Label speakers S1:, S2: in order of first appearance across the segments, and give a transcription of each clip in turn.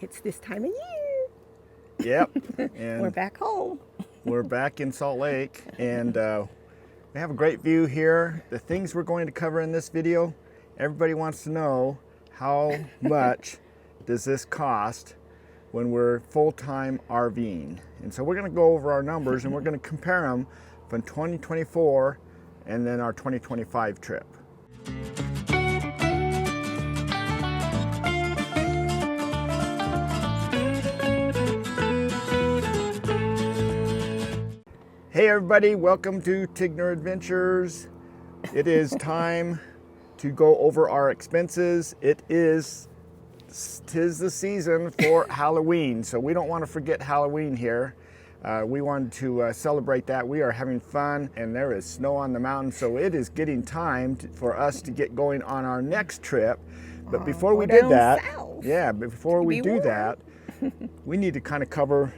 S1: It's this time of year.
S2: Yep. And
S1: We're back home.
S2: we're back in Salt Lake, and we have a great view here. The things we're going to cover in this video, everybody wants to know how much does this cost when we're full-time RVing. And so we're going to go over our numbers and we're going to compare them from 2024 and then our 2025 trip. Hey everybody, welcome to Tigner Adventures. It is time to go over our expenses. Tis the season for Halloween, so we don't want to forget Halloween here. We wanted to celebrate that. We are having fun, and there is snow on the mountain, so it is getting time for us to get going on our next trip. But before we did that, before we do that, we need to kind of cover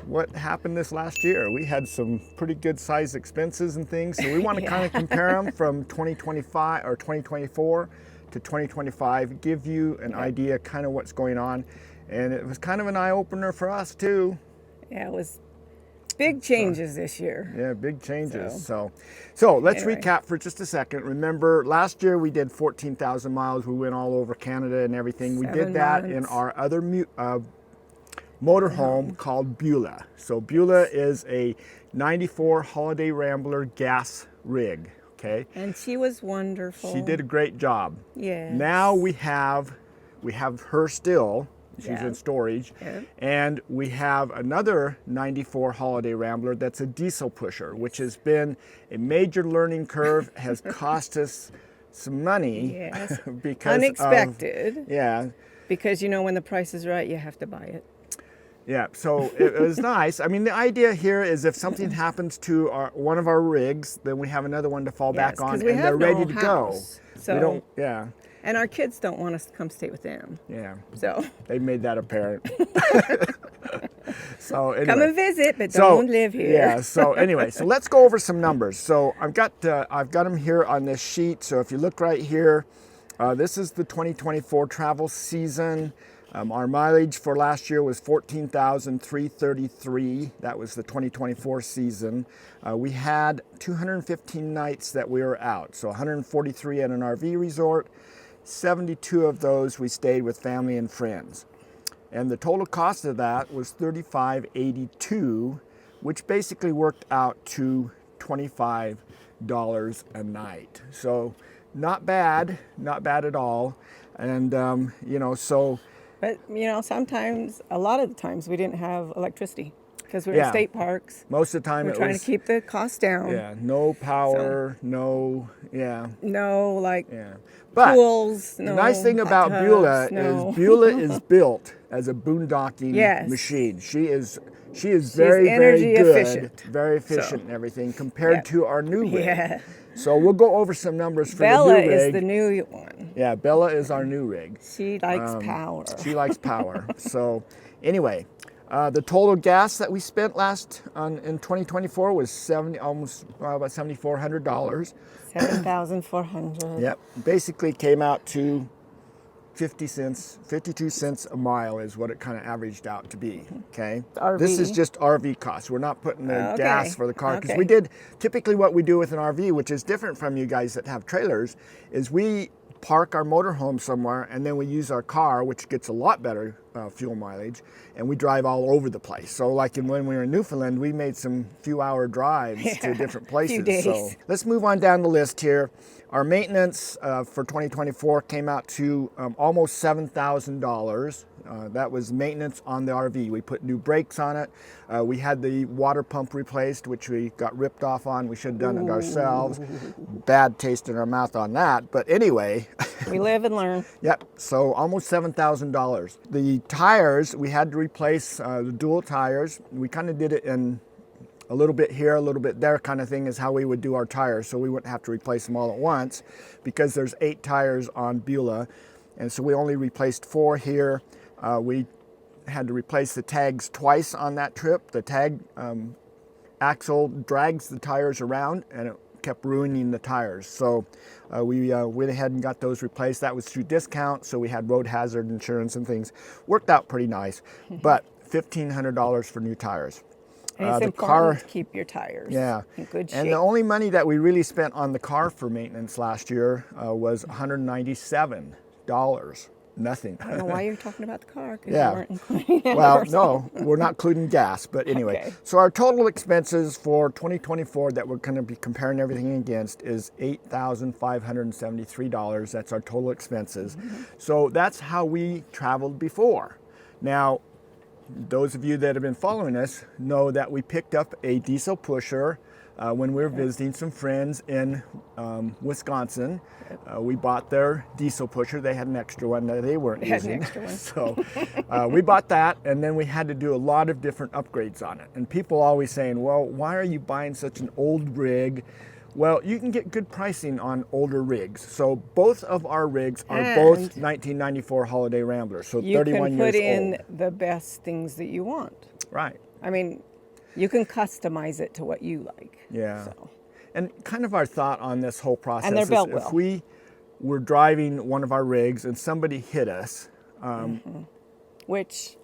S2: what happened this last year. We had some pretty good size expenses and things, so we want to kind of compare them from 2025 or 2024 to 2025, give you an idea kind of what's going on. And it was kind of an eye-opener for us too.
S1: Yeah, it was big changes this year.
S2: Yeah, big changes. So let's recap for just a second. Remember, last year we did 14,000 miles. We went all over Canada and everything. We did that in our other motorhome called Beulah. So Beulah is a 94 Holiday Rambler gas rig, okay?
S1: And she was wonderful.
S2: She did a great job.
S1: Yeah.
S2: Now we have her still. She's in storage.
S1: Yeah.
S2: And we have another 94 Holiday Rambler that's a diesel pusher, which has been a major learning curve, has cost us some money.
S1: Yes.
S2: because
S1: unexpected.
S2: Because
S1: you know when the price is right, you have to buy it.
S2: Yeah, so it was nice. I mean, the idea here is if something happens to one of our rigs, then we have another one to fall back on, and they're ready to go.
S1: So
S2: we don't,
S1: and our kids don't want us to come stay with them.
S2: Yeah.
S1: So
S2: they made that apparent. So anyway,
S1: come and visit, but don't live here.
S2: Yeah. So anyway, so let's go over some numbers. So I've got them here on this sheet. So if you look right here, this is the 2024 travel season. Our mileage for last year was 14,333. That was the 2024 season. We had 215 nights that we were out. So 143 at an RV resort. 72 of those we stayed with family and friends. And the total cost of that was $35.82, which basically worked out to $25 a night. So not bad at all. And,
S1: But, sometimes, a lot of the times we didn't have electricity because we were in state parks.
S2: Most of the time
S1: we're trying to keep the costs down.
S2: Yeah, no power,
S1: No,
S2: But
S1: pools,
S2: the nice thing about Beulah is Beulah is built as a boondocking machine. She's very, very good,
S1: efficient.
S2: Very efficient and everything compared to our new rig. Yeah. So we'll go over some numbers for the new rig.
S1: Bella is the new one.
S2: Yeah, Bella is our new rig.
S1: She likes power.
S2: She likes power. So anyway, the total gas that we spent in 2024 was about $7,400.
S1: $7,400.
S2: Yep. Basically came out to 52 cents a mile is what it kind of averaged out to be, okay?
S1: RV.
S2: This is just RV costs. We're not putting the gas for the car, because typically what we do with an RV, which is different from you guys that have trailers, is we park our motorhome somewhere and then we use our car, which gets a lot better fuel mileage, and we drive all over the place. So like when we were in Newfoundland, we made some few-hour drives to different places.
S1: Few days.
S2: So let's move on down the list here. Our maintenance for 2024 came out to almost $7,000. That was maintenance on the RV. We put new brakes on it. We had the water pump replaced, which we got ripped off on. We should have done it ourselves. Bad taste in our mouth on that. But anyway.
S1: We live and learn.
S2: Yep, so almost $7,000. The tires, we had to replace the dual tires. We kind of did it in a little bit here, a little bit there kind of thing is how we would do our tires. So we wouldn't have to replace them all at once because there's 8 tires on Beulah. And so we only replaced 4 here. We had to replace the tags twice on that trip. The tag axle drags the tires around and it kept ruining the tires. So we went ahead and got those replaced. That was through discount, so we had road hazard insurance and things. Worked out pretty nice, but $1,500 for new tires.
S1: And it's important to keep your tires in good shape.
S2: And the only money that we really spent on the car for maintenance last year was $197. Nothing.
S1: I don't know why you're talking about the car, because
S2: Yeah.
S1: you weren't including it.
S2: Well, no, we're not including gas, but anyway.
S1: Okay.
S2: So our total expenses for 2024 that we're going to be comparing everything against is $8,573. That's our total expenses. So that's how we traveled before. Now, those of you that have been following us know that we picked up a diesel pusher when we were visiting some friends in Wisconsin. We bought their diesel pusher. They had an extra one that they weren't using.
S1: An extra one.
S2: So we bought that, and then we had to do a lot of different upgrades on it. And people always saying, well, why are you buying such an old rig? Well, you can get good pricing on older rigs. So both of our rigs are both 1994 Holiday Ramblers, so 31 years old.
S1: You can put in the best things that you want.
S2: Right.
S1: I mean, you can customize it to what you like.
S2: Yeah.
S1: So.
S2: And kind of our thought on this whole process
S1: And they're
S2: is
S1: built
S2: if
S1: well.
S2: we were driving one of our rigs and somebody hit us,
S1: Which,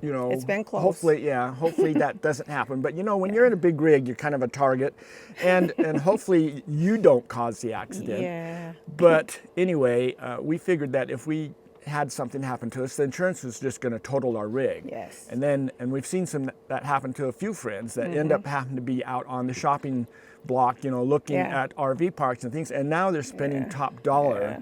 S2: you know,
S1: it's been close.
S2: hopefully that doesn't happen. But you know, when you're in a big rig, you're kind of a target, and hopefully you don't cause the accident.
S1: yeah.
S2: But anyway, we figured that if we had something happen to us, the insurance was just going to total our rig.
S1: Yes.
S2: And we've seen that happen to a few friends that end up having to be out on the shopping block, you know, looking at RV parks and things, and now they're spending top dollar.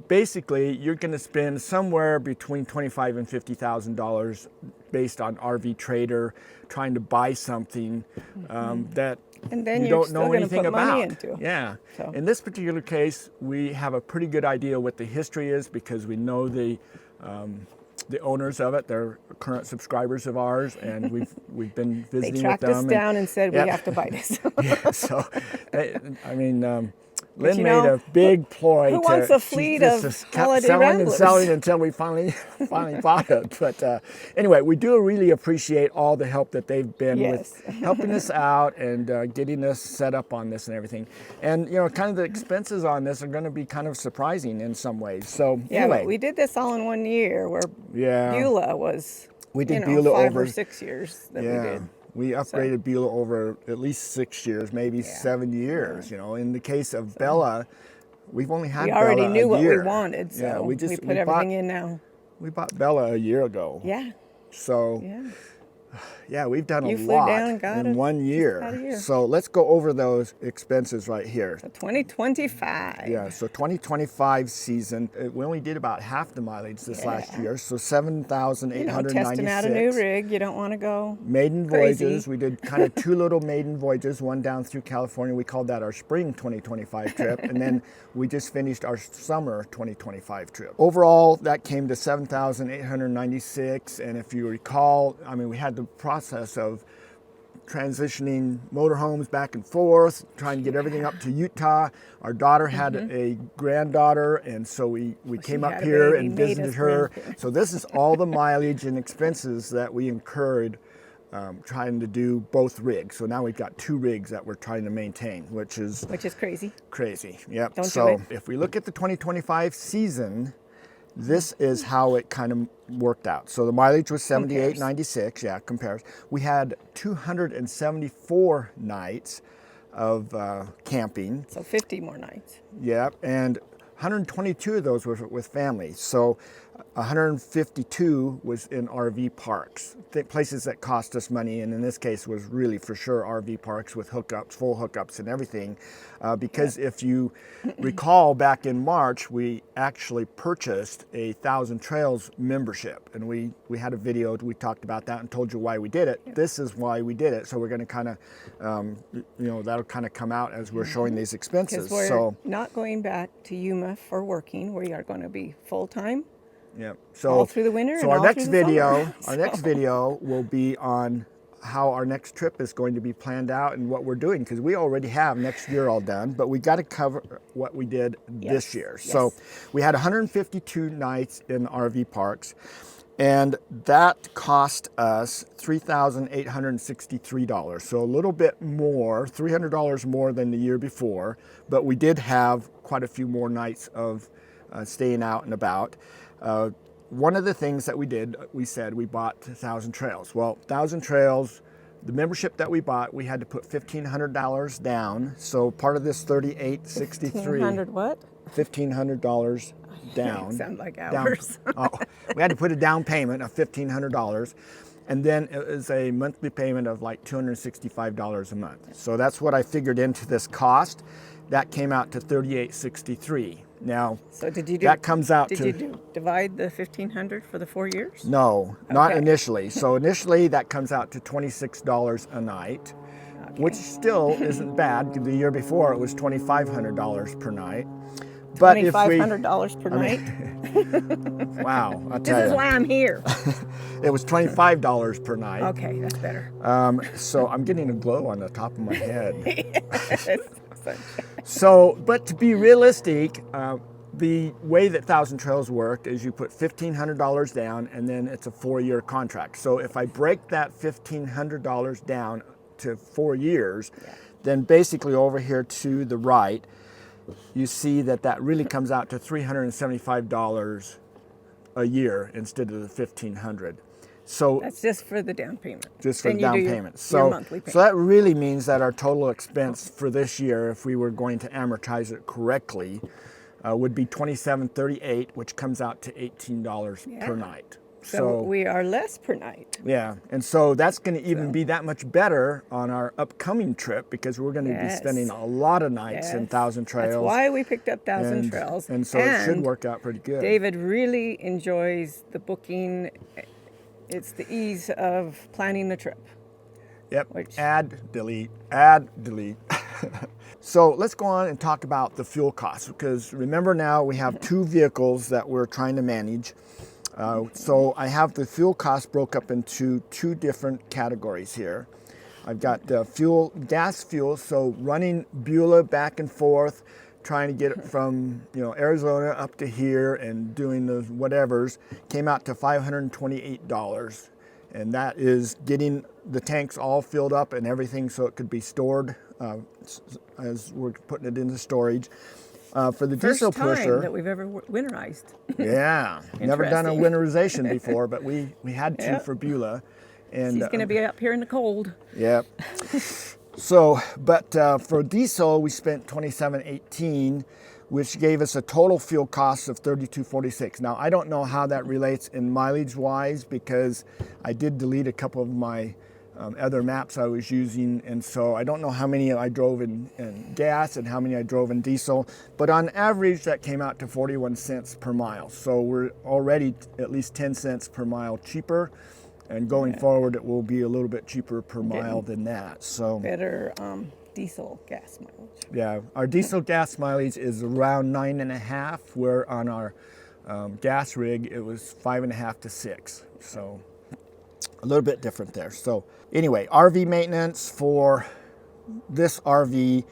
S2: Basically, you're going to spend somewhere between $25,000 and $50,000 based on RV Trader trying to buy something that
S1: And then
S2: you
S1: you're
S2: don't
S1: still
S2: know
S1: gonna
S2: anything
S1: put money
S2: about.
S1: into.
S2: Yeah.
S1: So.
S2: In this particular case, we have a pretty good idea what the history is because we know the owners of it. They're current subscribers of ours, and we've been visiting
S1: They tracked
S2: with them.
S1: us down and said, we have to buy this.
S2: Yeah, so, I mean, Lynn
S1: you
S2: made
S1: know,
S2: a big ploy
S1: who
S2: to
S1: wants a
S2: keep
S1: fleet
S2: this,
S1: of
S2: just kept
S1: holiday
S2: selling and
S1: ramblers?
S2: selling until we finally bought it. But anyway, we do really appreciate all the help that they've been with helping us out and getting us set up on this and everything. And, you know, kind of the expenses on this are going to be kind of surprising in some ways. So
S1: Yeah,
S2: anyway.
S1: but we did this all in 1 year, where Beulah was,
S2: We did
S1: you know,
S2: Beulah
S1: 5
S2: over
S1: or 6 years that we did.
S2: We upgraded Beulah over at least 6 years, maybe 7 years. You know, in the case of Bella, we've only had
S1: We already
S2: Bella
S1: knew
S2: a
S1: what
S2: year.
S1: we wanted, so we put
S2: we
S1: everything in now.
S2: We bought Bella a year ago.
S1: Yeah.
S2: So we've done a
S1: You flew
S2: lot
S1: down and got
S2: in
S1: it
S2: 1 year.
S1: about a year.
S2: So let's go over those expenses right here.
S1: So 2025.
S2: Yeah, so 2025 season, we only did about half the mileage this last year, so 7,896.
S1: Testing out a new rig, you don't want to go
S2: Maiden
S1: crazy.
S2: voyages, we did kind of 2 little maiden voyages, one down through California. We called that our spring 2025 trip, and then we just finished our summer 2025 trip. Overall, that came to 7,896, and if you recall, I mean, we had the process of transitioning motorhomes back and forth, trying to get everything up to Utah. Our daughter had a granddaughter, and so we came up
S1: had a
S2: here
S1: baby,
S2: and
S1: made
S2: visited
S1: us
S2: her.
S1: grandparents.
S2: So this is all the mileage and expenses that we incurred trying to do both rigs. So now we've got 2 rigs that we're trying to maintain, which is
S1: crazy.
S2: crazy. Yep.
S1: Don't do
S2: So
S1: it.
S2: if we look at the 2025 season, this is how it kind of worked out. So the mileage was 78.96. Yeah, compares. We had 274 nights of camping.
S1: So 50 more nights.
S2: Yep, and 122 of those were with families. So 152 was in RV parks, places that cost us money, and in this case was really for sure RV parks with hookups, full hookups and everything. Because if you recall, back in March, we actually purchased a Thousand Trails membership, and we had a video, we talked about that and told you why we did it. This is why we did it. So we're going to kind of, that'll kind of come out as we're showing these expenses.
S1: Because we're not going back to Yuma for working. We are going to be full-time.
S2: Yeah. So
S1: all through the winter.
S2: So
S1: and
S2: our
S1: all
S2: next
S1: through the
S2: video,
S1: summer.
S2: our next video will be on how our next trip is going to be planned out and what we're doing, because we already have next year all done, but we got to cover what we did this year.
S1: Yes.
S2: So we had 152 nights in RV parks. And that cost us $3,863. So a little bit more, $300 more than the year before, but we did have quite a few more nights of staying out and about. One of the things that we did, we said we bought 1,000 Trails. Well, 1,000 Trails, the membership that we bought, we had to put $1,500 down. So part of this $3,863.
S1: $1,500 what?
S2: $1,500 down.
S1: Sound like hours.
S2: Oh, we had to put a down payment of $1,500, and then it was a monthly payment of like $265 a month. So that's what I figured into this cost. That came out to $3,863. Now,
S1: So did you do?
S2: that comes out
S1: Did
S2: to
S1: you divide the 1,500 for the 4 years?
S2: no, not
S1: Okay.
S2: initially. So initially that comes out to $26 a night, which still isn't bad. The year before it was $2,500 per night. But if we,
S1: $2,500 per night.
S2: wow, I'll
S1: This
S2: tell
S1: is
S2: you,
S1: why I'm here.
S2: it was $25 per night.
S1: Okay, that's better.
S2: So I'm getting a glow on the top of my head.
S1: So-
S2: So, but to be realistic, the way that Thousand Trails worked is you put $1,500 down and then it's a 4-year contract. So if I break that $1,500 down to 4 years, then basically over here to the right, you see that that really comes out to $375 a year instead of the $1,500. So
S1: That's just for the down payment.
S2: just for
S1: Then
S2: the
S1: you
S2: down
S1: do your-
S2: payment.
S1: your
S2: So,
S1: monthly payment.
S2: so that really means that our total expense for this year, if we were going to amortize it correctly, would be $27.38, which comes out to $18 per night.
S1: So we are less per night.
S2: Yeah, and so that's going to even be that much better on our upcoming trip because we're going to be
S1: Yes.
S2: spending a lot of nights in
S1: Yes.
S2: Thousand Trails.
S1: That's why we picked up Thousand
S2: and,
S1: Trails.
S2: and so it should work out pretty good.
S1: David really enjoys the booking. It's the ease of planning the trip.
S2: Yep.
S1: Which-
S2: Add, delete, add, delete. So let's go on and talk about the fuel costs because remember now we have 2 vehicles that we're trying to manage. So I have the fuel costs broke up into 2 different categories here. I've got fuel, gas fuel, so running Beulah back and forth, trying to get it from Arizona up to here and doing the whatevers, came out to $528. And that is getting the tanks all filled up and everything so it could be stored as we're putting it into storage. For the diesel
S1: First time
S2: pusher,
S1: that we've ever winterized.
S2: yeah, never done a
S1: Interesting.
S2: winterization before, but we had to
S1: Yep.
S2: for Beulah. And
S1: He's going to be up here in the cold.
S2: Yep. So, but for diesel, we spent $27.18, which gave us a total fuel cost of $32.46. Now, I don't know how that relates in mileage-wise because I did delete a couple of my other maps I was using, and so I don't know how many I drove in gas and how many I drove in diesel, but on average, that came out to 41 cents per mile. So we're already at least 10 cents per mile cheaper. And going forward, it will be a little bit cheaper per mile than that. So
S1: Better diesel gas mileage.
S2: yeah, our diesel gas mileage is around 9.5, where on our gas rig it was 5.5 to 6. So a little bit different there. So anyway, RV maintenance for this RV,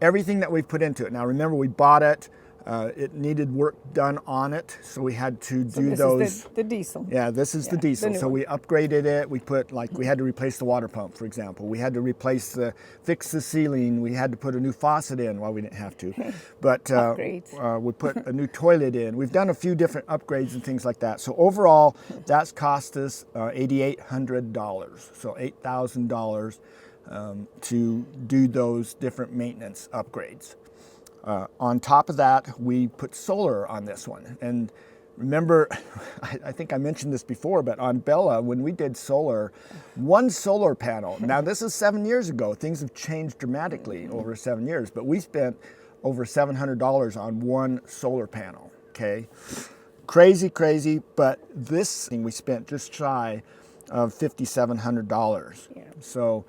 S2: everything that we put into it. Now remember, we bought it. It needed work done on it, so we had to do
S1: This
S2: those.
S1: is the diesel.
S2: Yeah, this is the diesel.
S1: the new
S2: So
S1: one.
S2: we upgraded it. We put we had to replace the water pump, for example. We had to fix the ceiling. We had to put a new faucet in. Well, we didn't have to, but
S1: Upgrades.
S2: we put a new toilet in. We've done a few different upgrades and things like that. So overall, that's cost us $8,800. So $8,000 to do those different maintenance upgrades. On top of that, we put solar on this one. And remember, I think I mentioned this before, but on Bella, when we did solar, one solar panel, now this is 7 years ago, things have changed dramatically over 7 years, but we spent over $700 on one solar panel, okay? Crazy, crazy, but this thing we spent just shy of $5,700.
S1: Yeah.
S2: So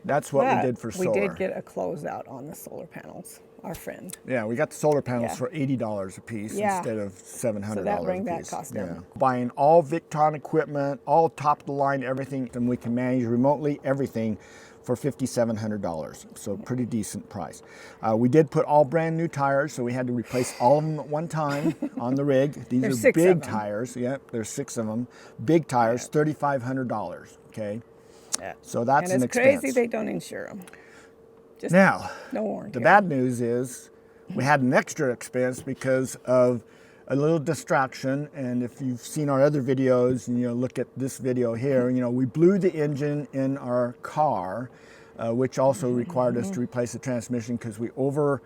S2: that's what we did for solar.
S1: We did get a closeout on the solar panels. our friend.
S2: Yeah, we got the solar panels
S1: Yeah.
S2: for $80 a piece
S1: Yeah.
S2: instead of $700
S1: So that bring
S2: a
S1: that
S2: piece.
S1: cost down.
S2: Buying all Victron equipment, all top of the line, everything, and we can manage remotely everything for $5,700. So pretty decent price. We did put all brand new tires, so we had to replace all of them at one time on the rig. These
S1: There's
S2: are
S1: 6 of
S2: big
S1: them.
S2: tires. Yep, there's 6 of them. Big tires, $3,500. Okay.
S1: Yeah.
S2: So that's
S1: And
S2: an
S1: it's crazy
S2: expense.
S1: they don't insure them. Just
S2: Now,
S1: no warranty.
S2: the bad news is we had an extra expense because of a little distraction. And if you've seen our other videos and look at this video here, we blew the engine in our car, which also required us to replace the transmission because we over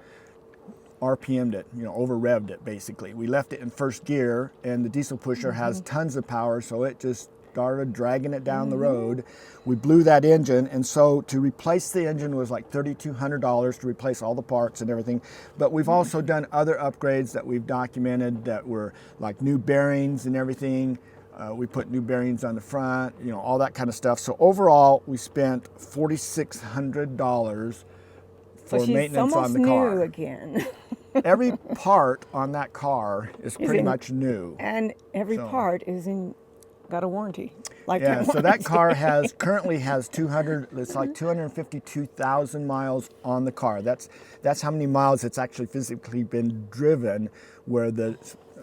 S2: RPM'd it, over revved it basically. We left it in first gear and the diesel pusher has tons of power, so it just started dragging it down the road. We blew that engine, and so to replace the engine was like $3,200 to replace all the parts and everything. But we've also done other upgrades that we've documented that were like new bearings and everything. We put new bearings on the front, all that kind of stuff. So overall, we spent $4,600 for
S1: so she's
S2: maintenance on
S1: almost
S2: the
S1: new
S2: car.
S1: again.
S2: Every part on that car is pretty much new.
S1: And every
S2: So-
S1: part is got a warranty.
S2: Yeah,
S1: Lifetime
S2: so that
S1: warranty.
S2: car currently has 252,000 miles on the car. That's how many miles it's actually physically been driven, where the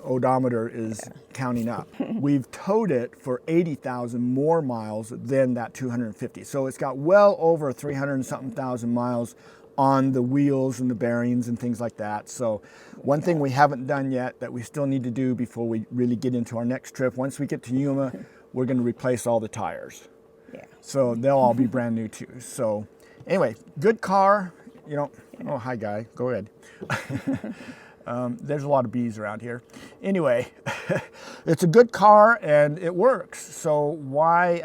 S2: odometer is counting up. We've towed it for 80,000 more miles than that 250. So it's got well over 300 and something thousand miles on the wheels and the bearings and things like that. So one thing we haven't done yet that we still need to do before we really get into our next trip, once we get to Yuma, we're going to replace all the tires.
S1: Yeah.
S2: So they'll all be brand new too. So anyway, good car. Oh, hi guy, go ahead. There's a lot of bees around here. Anyway, it's a good car and it works. So why,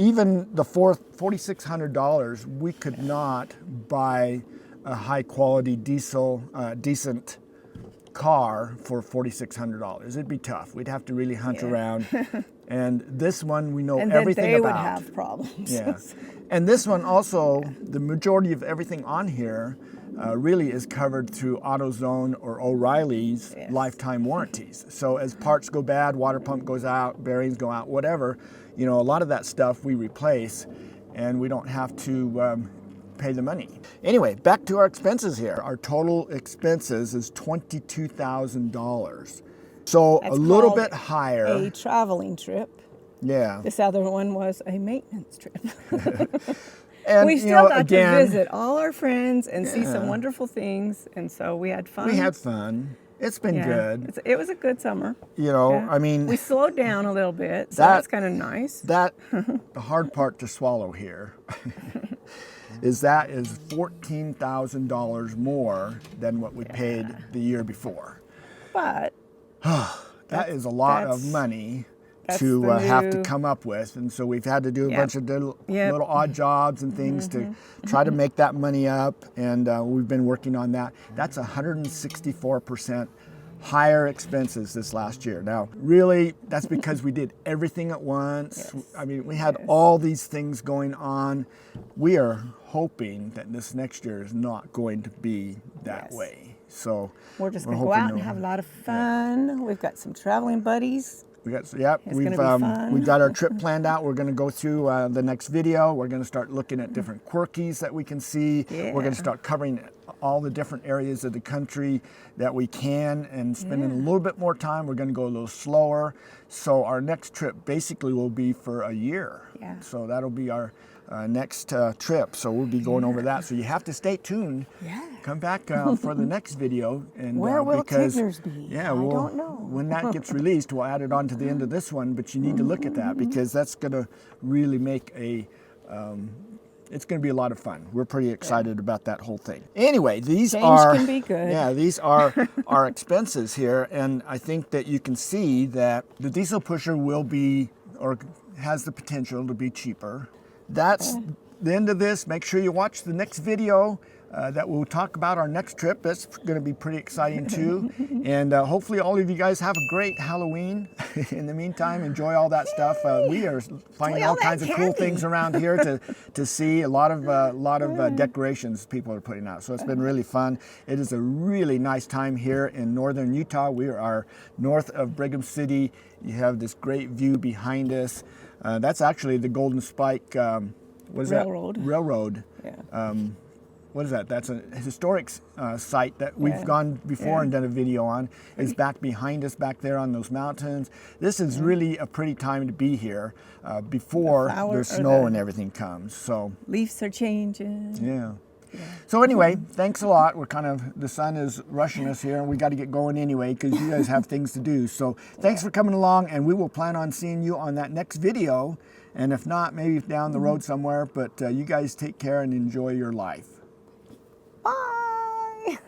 S2: even the $4,600, we could not buy a high quality diesel, decent car for $4,600. It'd be tough. We'd have to really hunt around. And this one we know
S1: And then
S2: everything
S1: they
S2: about.
S1: would have problems.
S2: Yeah. And this one also, the majority of everything on here really is covered through AutoZone or O'Reilly's lifetime warranties. So as parts go bad, water pump goes out, bearings go out, whatever, a lot of that stuff we replace and we don't have to pay the money. Anyway, back to our expenses here. Our total expenses is $22,000. So
S1: That's
S2: a little
S1: called
S2: bit higher.
S1: A traveling trip.
S2: Yeah.
S1: This other one was a maintenance trip.
S2: And,
S1: we still got
S2: again,
S1: to visit all our friends and see some wonderful things, and so we had fun.
S2: we had fun. It's been good.
S1: It was a good summer.
S2: We
S1: slowed down a little bit, so
S2: That-
S1: that's kind of nice.
S2: the hard part to swallow here is $14,000 more than what we paid the year before.
S1: But
S2: That is a lot of
S1: that's-
S2: money
S1: that's
S2: to
S1: the
S2: have to
S1: new-
S2: come up with. And so we've had to do a bunch of little
S1: Yep.
S2: odd jobs and things to try to make that money up. And we've been working on that. That's 164% higher expenses this last year. Now, really, that's because we did everything at once. We had all these things going on. We are hoping that this next year is not going to be that way. So
S1: we're just going to go
S2: hoping
S1: out and have a lot of fun. We've got some traveling buddies.
S2: It's
S1: gonna be fun.
S2: We've got our trip planned out. We're going to go through the next video. We're going to start looking at different quirkies that we can see. We're going to start covering all the different areas of the country that we can and spending a little bit more time. We're going to go a little slower. So our next trip basically will be for a year.
S1: Yeah.
S2: So that'll be our next trip. So we'll be going over that. So you have to stay tuned.
S1: Yeah.
S2: Come back for the next video. And
S1: Where will
S2: because,
S1: Tigner's be?
S2: Yeah,
S1: I don't know.
S2: When that gets released, we'll add it on to the end of this one. But you need to look at that because that's going to really make it's going to be a lot of fun. We're pretty excited about that whole thing. Anyway, these
S1: can be good.
S2: Yeah, these are our expenses here, and I think that you can see that the diesel pusher will be or has the potential to be cheaper. That's the end of this. Make sure you watch the next video. that we'll talk about our next trip. That's going to be pretty exciting too. And hopefully all of you guys have a great Halloween. In the meantime, enjoy all that stuff. We are finding all kinds of cool things around here to see. A lot of decorations people are putting out. So it's been really fun. It is a really nice time here in northern Utah. We are north of Brigham City. You have this great view behind us. That's actually the Golden Spike, what is
S1: Railroad.
S2: that? Railroad.
S1: Yeah.
S2: What is that? That's a historic site that we've gone before and done a video on. It's back behind us, back there on those mountains. This is really a pretty time to be here before the snow and everything comes. So
S1: leaves are changing.
S2: Yeah. So anyway, thanks a lot. The sun is rushing us here, and we got to get going anyway because you guys have things to do. So thanks for coming along, and we will plan on seeing you on that next video. And if not, maybe down the road somewhere. But you guys take care and enjoy your life.
S1: Bye.